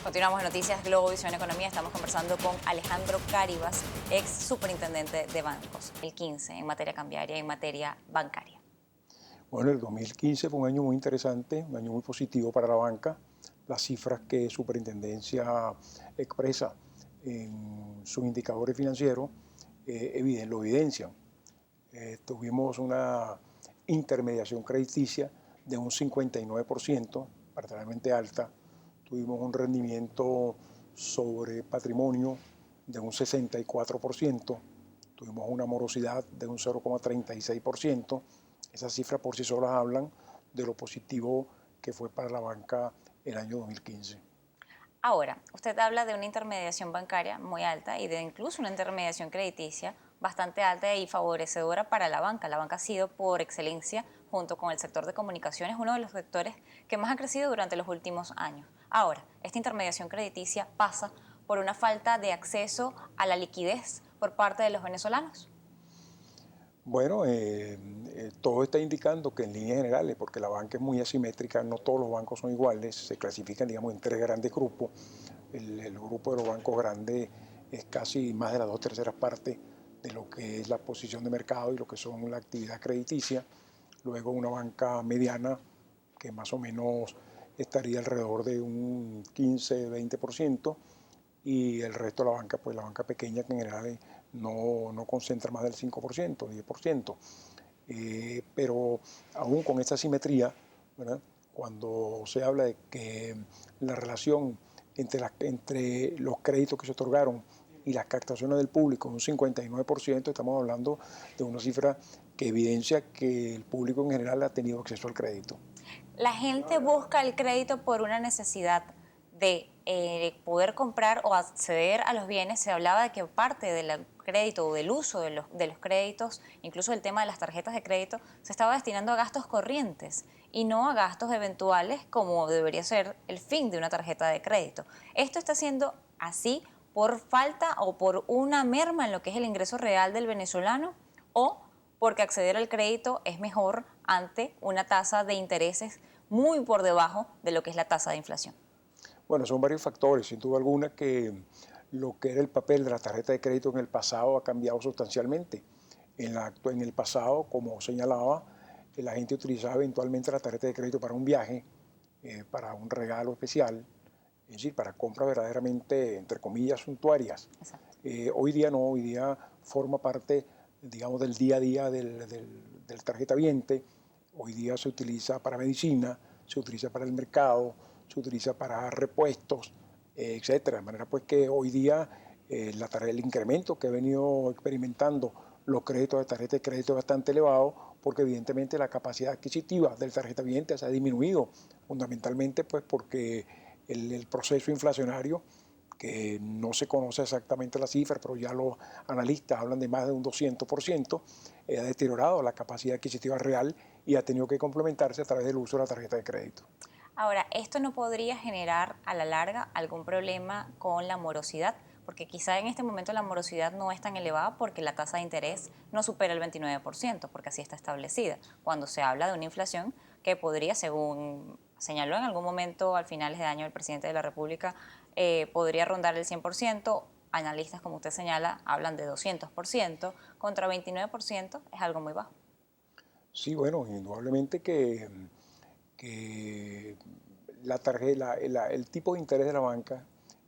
Continuamos en Noticias Globovisión Economía. Estamos conversando con Alejandro Cáribas, ex superintendente de bancos, el 15 en materia cambiaria y en materia bancaria. Bueno, el 2015 fue un año muy interesante, un año muy positivo para la banca. Las cifras que Superintendencia expresa en sus indicadores financieros lo evidencian. Tuvimos una intermediación crediticia de un 59%, particularmente alta. Tuvimos un rendimiento sobre patrimonio de un 64%. Tuvimos una morosidad de un 0,36%. Esas cifras por sí solas hablan de lo positivo que fue para la banca el año 2015. Ahora, usted habla de una intermediación bancaria muy alta y de incluso una intermediación crediticia bastante alta y favorecedora para la banca. La banca ha sido por excelencia, junto con el sector de comunicaciones, uno de los sectores que más ha crecido durante los últimos años. Ahora, esta intermediación crediticia pasa por una falta de acceso a la liquidez por parte de los venezolanos. Bueno, todo está indicando que en líneas generales, porque la banca es muy asimétrica, no todos los bancos son iguales, se clasifican, digamos, en tres grandes grupos. El grupo de los bancos grandes es casi más de las 2/3 partes de lo que es la posición de mercado y lo que son la actividad crediticia. Luego una banca mediana, que más o menos estaría alrededor de un 15-20%, y el resto de la banca, pues la banca pequeña, que en general no concentra más del 5%, 10%. Pero aún con esta simetría, ¿verdad? Cuando se habla de que la relación entre los créditos que se otorgaron y las captaciones del público es un 59%, estamos hablando de una cifra que evidencia que el público en general ha tenido acceso al crédito. La gente busca el crédito por una necesidad de poder comprar o acceder a los bienes. Se hablaba de que parte del crédito o del uso de los créditos, incluso el tema de las tarjetas de crédito, se estaba destinando a gastos corrientes y no a gastos eventuales como debería ser el fin de una tarjeta de crédito. Esto está siendo así por falta o por una merma en lo que es el ingreso real del venezolano, o porque acceder al crédito es mejor ante una tasa de intereses muy por debajo de lo que es la tasa de inflación. Bueno, son varios factores, sin duda alguna, que lo que era el papel de la tarjeta de crédito en el pasado ha cambiado sustancialmente. En el pasado, como señalaba, la gente utilizaba eventualmente la tarjeta de crédito para un viaje, para un regalo especial, es decir, para compras verdaderamente, entre comillas, suntuarias. Hoy día no, hoy día forma parte, digamos, del día a día del tarjetaviente. Hoy día se utiliza para medicina, se utiliza para el mercado, se utiliza para repuestos, etcétera. De manera pues que hoy día el incremento que ha venido experimentando los créditos de tarjeta de crédito es bastante elevado, porque evidentemente la capacidad adquisitiva del tarjetaviente se ha disminuido, fundamentalmente pues porque el proceso inflacionario, que no se conoce exactamente la cifra, pero ya los analistas hablan de más de un 200%, ha deteriorado la capacidad adquisitiva real y ha tenido que complementarse a través del uso de la tarjeta de crédito. Ahora, ¿esto no podría generar a la larga algún problema con la morosidad? Porque quizá en este momento la morosidad no es tan elevada porque la tasa de interés no supera el 29%, porque así está establecida. Cuando se habla de una inflación que podría, según señaló en algún momento al finales de año el presidente de la República, podría rondar el 100%, analistas como usted señala hablan de 200%, contra 29% es algo muy bajo. Sí, bueno, indudablemente que el tipo de interés de la banca,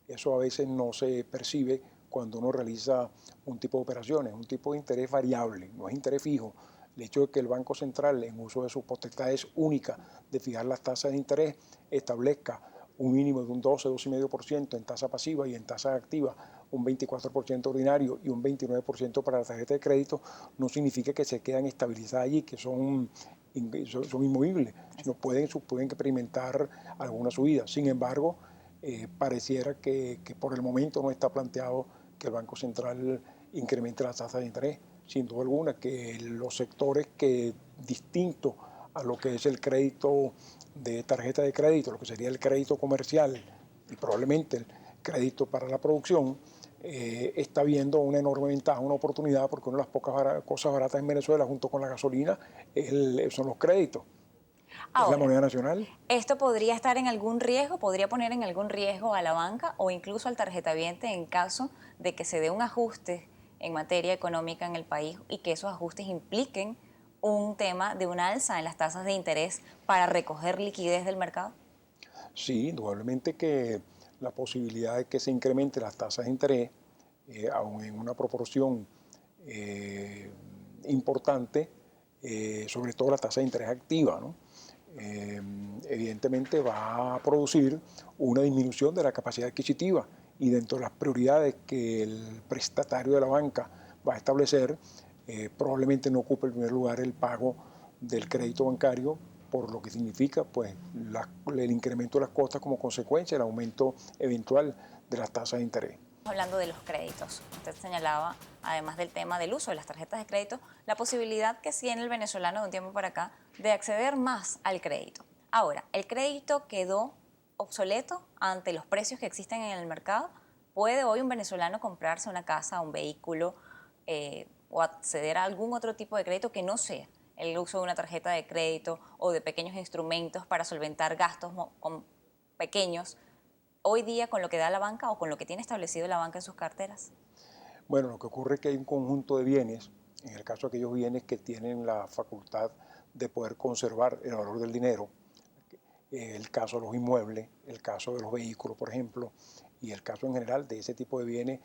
eso a veces no se percibe cuando uno realiza un tipo de operaciones, un tipo de interés variable, no es interés fijo. El hecho de que el Banco Central, en uso de sus potestades únicas de fijar las tasas de interés, establezca un mínimo de un 12, 12,5% en tasa pasiva y en tasa activa un 24% ordinario y un 29% para la tarjeta de crédito, no significa que se quedan estabilizadas allí, que son inmovibles, sino pueden experimentar alguna subida. Sin embargo, pareciera que por el momento no está planteado que el Banco Central incremente las tasas de interés. Sin duda alguna, que los sectores que distintos a lo que es el crédito de tarjeta de crédito, lo que sería el crédito comercial y probablemente el crédito para la producción, está viendo una enorme ventaja, una oportunidad, porque una de las pocas cosas baratas en Venezuela, junto con la gasolina, son los créditos. que es la Ahora, moneda nacional. ¿esto podría estar en algún riesgo, podría poner en algún riesgo a la banca o incluso al tarjetaviente en caso de que se dé un ajuste en materia económica en el país y que esos ajustes impliquen un tema de un alza en las tasas de interés para recoger liquidez del mercado? Sí, indudablemente que la posibilidad de que se incrementen las tasas de interés, aún en una proporción eh, importante, sobre todo la tasa de interés activa, ¿no? Eh, Evidentemente va a producir una disminución de la capacidad adquisitiva y dentro de las prioridades que el prestatario de la banca va a establecer, probablemente no ocupe el primer lugar el pago del crédito bancario, por lo que significa pues, el incremento de las costas como consecuencia del aumento eventual de las tasas de interés. Hablando de los créditos, usted señalaba, además del tema del uso de las tarjetas de crédito, la posibilidad que tiene el venezolano de un tiempo para acá de acceder más al crédito. Ahora, ¿el crédito quedó obsoleto ante los precios que existen en el mercado? ¿Puede hoy un venezolano comprarse una casa, un vehículo o acceder a algún otro tipo de crédito que no sea el uso de una tarjeta de crédito o de pequeños instrumentos para solventar gastos pequeños hoy día con lo que da la banca o con lo que tiene establecido la banca en sus carteras? Bueno, lo que ocurre es que hay un conjunto de bienes, en el caso de aquellos bienes que tienen la facultad de poder conservar el valor del dinero, el caso de los inmuebles, el caso de los vehículos, por ejemplo, y el caso en general de ese tipo de bienes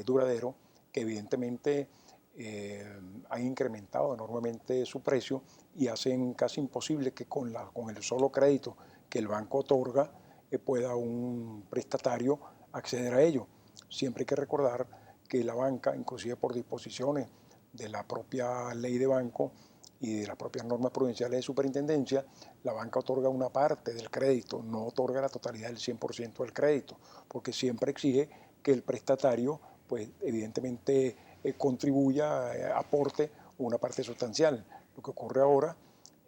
duraderos, que evidentemente han incrementado enormemente su precio y hacen casi imposible que con el solo crédito que el banco otorga pueda un prestatario acceder a ello. Siempre hay que recordar que la banca, inclusive por disposiciones de la propia ley de banco y de las propias normas provinciales de superintendencia, la banca otorga una parte del crédito, no otorga la totalidad del 100% del crédito, porque siempre exige que el prestatario, pues evidentemente contribuya, aporte una parte sustancial. Lo que ocurre ahora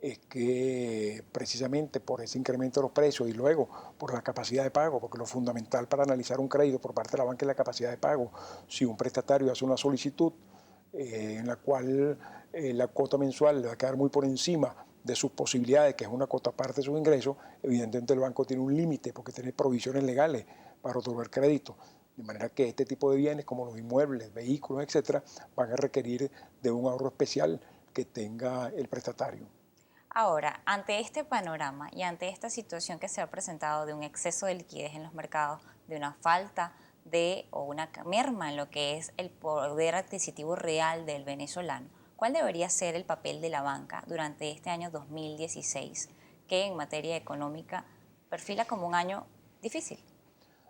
es que precisamente por ese incremento de los precios y luego por la capacidad de pago, porque lo fundamental para analizar un crédito por parte de la banca es la capacidad de pago. Si un prestatario hace una solicitud en la cual la cuota mensual le va a quedar muy por encima de sus posibilidades, que es una cuota parte de sus ingresos, evidentemente el banco tiene un límite porque tiene provisiones legales para otorgar crédito. De manera que este tipo de bienes, como los inmuebles, vehículos, etcétera, van a requerir de un ahorro especial que tenga el prestatario. Ahora, ante este panorama y ante esta situación que se ha presentado de un exceso de liquidez en los mercados, de una falta de o una merma en lo que es el poder adquisitivo real del venezolano, ¿cuál debería ser el papel de la banca durante este año 2016, que en materia económica perfila como un año difícil?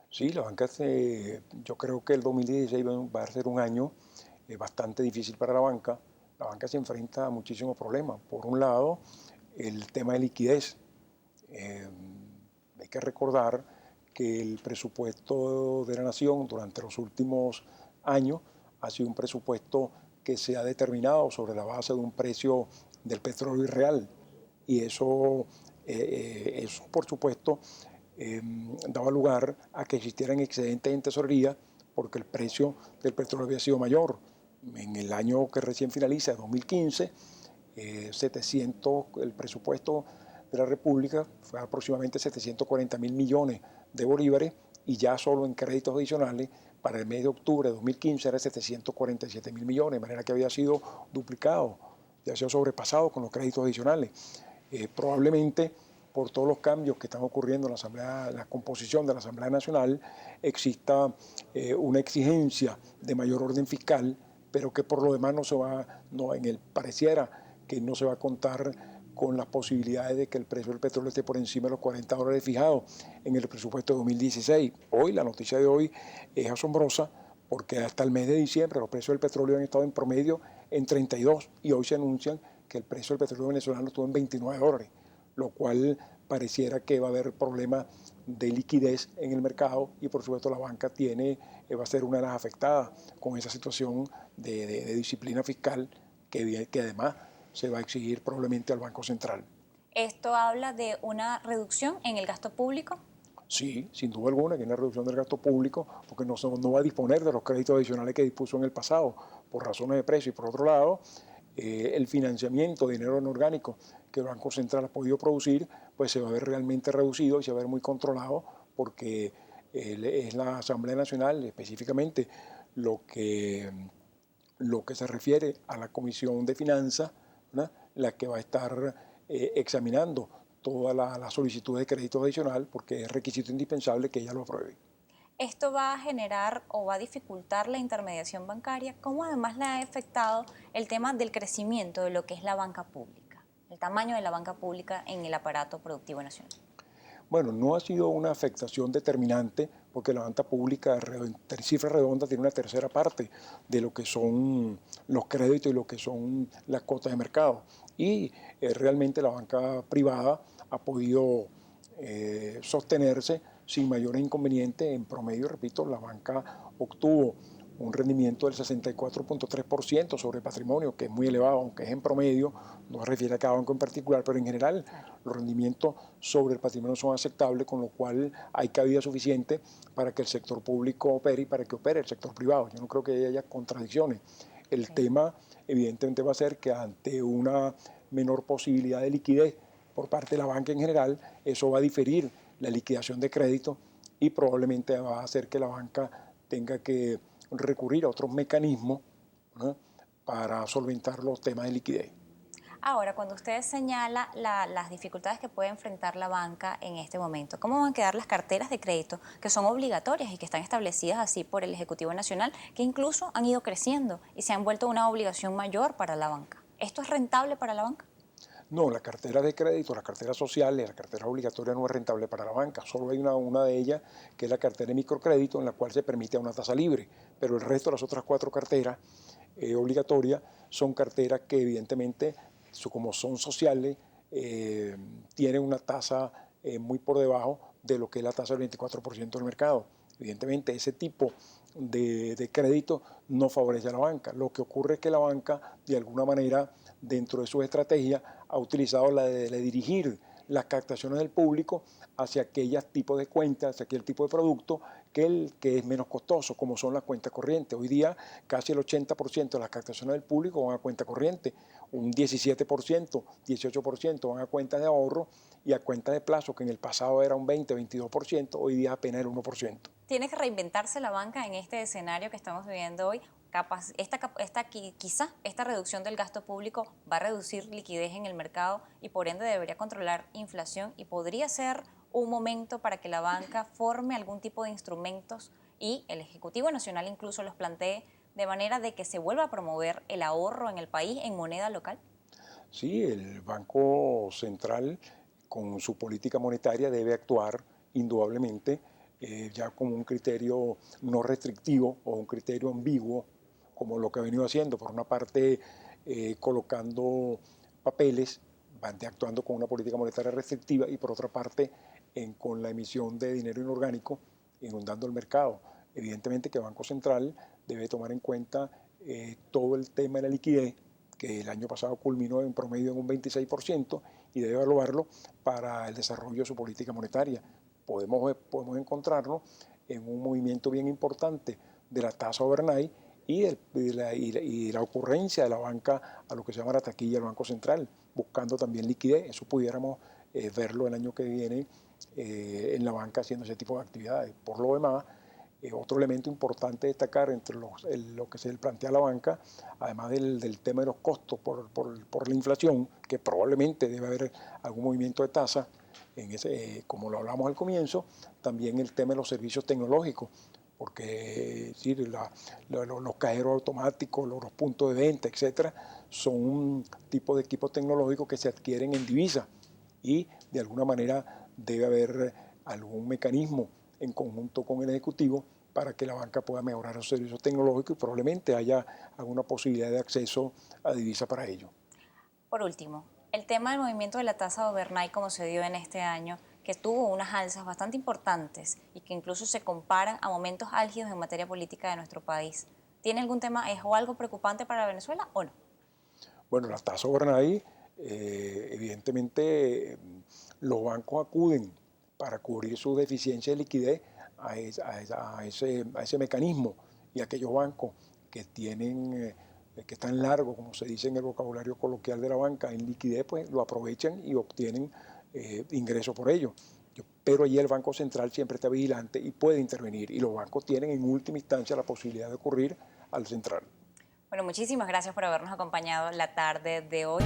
Sí, yo creo que el 2016 va a ser un año bastante difícil para la banca. La banca se enfrenta a muchísimos problemas. Por un lado, el tema de liquidez. Eh, Hay que recordar que el presupuesto de la nación durante los últimos años ha sido un presupuesto que se ha determinado sobre la base de un precio del petróleo irreal. Y eso por supuesto, daba lugar a que existieran excedentes en tesorería porque el precio del petróleo había sido mayor. En el año que recién finaliza, 2015, el presupuesto de la República fue aproximadamente 740.000 millones de bolívares y ya solo en créditos adicionales para el mes de octubre de 2015 era 747.000 millones, de manera que había sido duplicado, ya se ha sobrepasado con los créditos adicionales. Probablemente por todos los cambios que están ocurriendo en la composición de la Asamblea Nacional, exista una exigencia de mayor orden fiscal, pero que por lo demás pareciera que no se va a contar con las posibilidades de que el precio del petróleo esté por encima de los $40 fijados en el presupuesto de 2016. Hoy, la noticia de hoy es asombrosa porque hasta el mes de diciembre los precios del petróleo han estado en promedio en 32 y hoy se anuncian que el precio del petróleo venezolano estuvo en $29, lo cual pareciera que va a haber problemas de liquidez en el mercado y por supuesto la banca va a ser una de las afectadas con esa situación de disciplina fiscal que además se va a exigir probablemente al Banco Central. ¿Esto habla de una reducción en el gasto público? Sí, sin duda alguna, que hay una reducción del gasto público porque no va a disponer de los créditos adicionales que dispuso en el pasado por razones de precio y por otro lado, el financiamiento de dinero en orgánico que el Banco Central ha podido producir, pues se va a ver realmente reducido y se va a ver muy controlado porque es la Asamblea Nacional específicamente lo que, lo que se refiere a la Comisión de Finanzas, ¿no? La que va a estar examinando toda la solicitud de crédito adicional porque es requisito indispensable que ella lo apruebe. ¿Esto va a generar o va a dificultar la intermediación bancaria? ¿Cómo además le ha afectado el tema del crecimiento de lo que es la banca pública, el tamaño de la banca pública en el aparato productivo nacional? Bueno, no ha sido una afectación determinante porque la banca pública, cifra redonda, tiene una tercera parte de lo que son los créditos y lo que son las cuotas de mercado. Y realmente la banca privada ha podido sostenerse sin mayores inconvenientes. En promedio, repito, la banca obtuvo un rendimiento del 64.3% sobre el patrimonio, que es muy elevado, aunque es en promedio, no se refiere a cada banco en particular, pero en general los rendimientos sobre el patrimonio son aceptables, con lo cual hay cabida suficiente para que el sector público opere y para que opere el sector privado. Yo no creo que haya contradicciones. El tema, evidentemente, va a ser que ante una menor posibilidad de liquidez por parte de la banca en general, eso va a diferir la liquidación de crédito y probablemente va a hacer que la banca tenga que recurrir a otros mecanismos, ¿no?, para solventar los temas de liquidez. Ahora, cuando usted señala las dificultades que puede enfrentar la banca en este momento, ¿cómo van a quedar las carteras de crédito que son obligatorias y que están establecidas así por el Ejecutivo Nacional, que incluso han ido creciendo y se han vuelto una obligación mayor para la banca? ¿Esto es rentable para la banca? No, la cartera de crédito, la cartera social y la cartera obligatoria no es rentable para la banca. Solo hay una de ellas, que es la cartera de microcrédito, en la cual se permite una tasa libre. Pero el resto de las otras 4 carteras obligatorias son carteras que evidentemente, como son sociales, tienen una tasa muy por debajo de lo que es la tasa del 24% del mercado. Evidentemente, ese tipo de crédito no favorece a la banca. Lo que ocurre es que la banca, de alguna manera, dentro de sus estrategias, ha utilizado la de dirigir las captaciones del público hacia aquellos tipos de cuentas, hacia aquel tipo de producto que es menos costoso, como son las cuentas corrientes. Hoy día casi el 80% de las captaciones del público van a cuenta corriente, un 17%, 18% van a cuentas de ahorro y a cuentas de plazo, que en el pasado era un 20, 22%, hoy día apenas el 1%. ¿Tiene que reinventarse la banca en este escenario que estamos viviendo hoy? Quizá esta reducción del gasto público va a reducir liquidez en el mercado y por ende debería controlar inflación y podría ser un momento para que la banca forme algún tipo de instrumentos y el Ejecutivo Nacional incluso los plantee de manera de que se vuelva a promover el ahorro en el país en moneda local. Sí, el Banco Central, con su política monetaria, debe actuar indudablemente ya como un criterio no restrictivo o un criterio ambiguo, como lo que ha venido haciendo. Por una parte, colocando papeles, actuando con una política monetaria restrictiva, y por otra parte, con la emisión de dinero inorgánico, inundando el mercado. Evidentemente que el Banco Central debe tomar en cuenta todo el tema de la liquidez, que el año pasado culminó en promedio en un 26%, y debe evaluarlo para el desarrollo de su política monetaria. Podemos encontrarnos en un movimiento bien importante de la tasa overnight y la ocurrencia de la banca a lo que se llama la taquilla del Banco Central, buscando también liquidez. Eso pudiéramos verlo el año que viene en la banca haciendo ese tipo de actividades. Por lo demás, otro elemento importante destacar entre lo que se plantea a la banca, además del tema de los costos por la inflación, que probablemente debe haber algún movimiento de tasa, como lo hablamos al comienzo, también el tema de los servicios tecnológicos, porque sí, los cajeros automáticos, los puntos de venta, etcétera, son un tipo de equipos tecnológicos que se adquieren en divisa y de alguna manera debe haber algún mecanismo en conjunto con el Ejecutivo para que la banca pueda mejorar los servicios tecnológicos y probablemente haya alguna posibilidad de acceso a divisa para ello. Por último, el tema del movimiento de la tasa overnight como se dio en este año, que tuvo unas alzas bastante importantes y que incluso se comparan a momentos álgidos en materia política de nuestro país. ¿Tiene algún tema, es o algo preocupante para Venezuela o no? Bueno, la tasa overnight, evidentemente los bancos acuden para cubrir su deficiencia de liquidez a ese mecanismo, y aquellos bancos que tienen que es tan largo, como se dice en el vocabulario coloquial de la banca, en liquidez, pues lo aprovechan y obtienen ingresos por ello. Pero allí el Banco Central siempre está vigilante y puede intervenir, y los bancos tienen en última instancia la posibilidad de ocurrir al central. Bueno, muchísimas gracias por habernos acompañado la tarde de hoy.